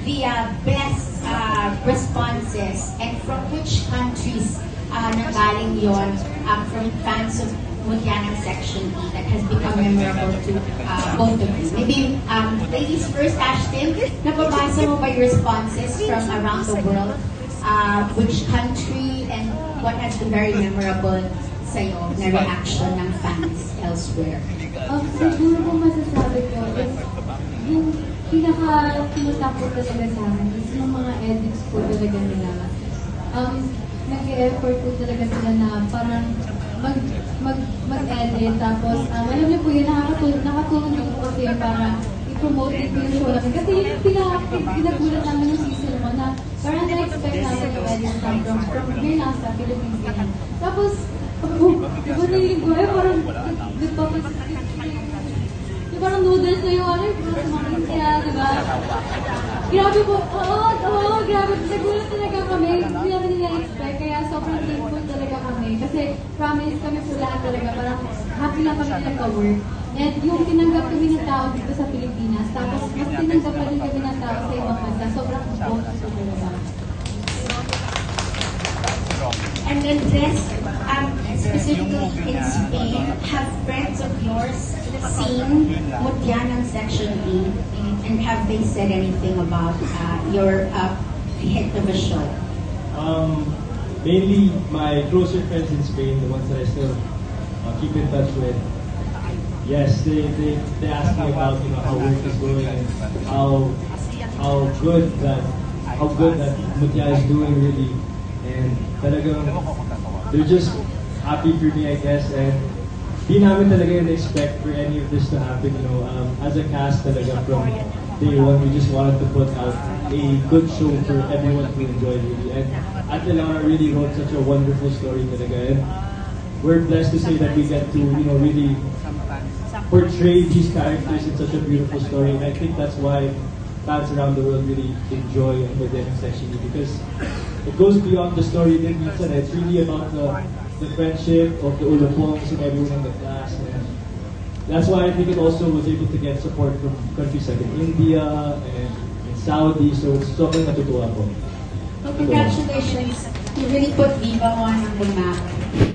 the best responses and from which countries nanggaling yon from fans of Mutyanang Section E that has become memorable to both of you. Maybe ladies first, Ashton, nababasa mo ba yung responses from around the world? Which country and what has been very memorable sa'yo na reaction ng fans elsewhere? Siguro kung masasabi ko is yung pinaka-tinatakot talaga sa amin is yung mga edits po talaga nila. Nag-e-effort po talaga sila na parang mag-edit tapos alam niyo po yun, nakatulong niyo po kasi para i-promote din po yung show namin. Kasi yung pinagulat namin yung season 1 na parang na-expect namin yung edit from Binasa, Philippines ganyan. Tapos, diba nailing ko parang parang noodles na yung parang sumakit diba? Grabe po, oo, grabe. Nagulat talaga kami. Hindi namin nila-expect, kaya sobrang thankful talaga kami. Kasi promise kami po lahat talaga, parang happy na kami nagka-work. And yung tinanggap kami ng tao dito sa Pilipinas, tapos mas tinanggap pa rin kami ng tao sa ibang bansa, sobrang bonus po talaga. And then this, specifically in Spain, have friends of yours seen Mutyanang Section E, and have they said anything about your hit of a show? Mainly my closer friends in Spain, the ones that I still keep in touch with. Yes, they ask me about how work is going and how good that Mutya is doing really, and talagang they're just happy for me, I guess, and di namin talaga expect for any of this to happen, as a cast talaga from day one, we just wanted to put out a good show for everyone to enjoy really, and Ate Laura really wrote such a wonderful story talaga, and we're blessed to say that we get to, really portray these characters in such a beautiful story, and I think that's why fans around the world really enjoy Mutyanang Section E, because it goes beyond the story din minsan. It's really about the friendship of the Ulapongs and everyone in the class, and that's why I think it also was able to get support from countries like in India and in Saudi, so it's sobrang natutuwa po. Well, congratulations. You really put Viva on the map.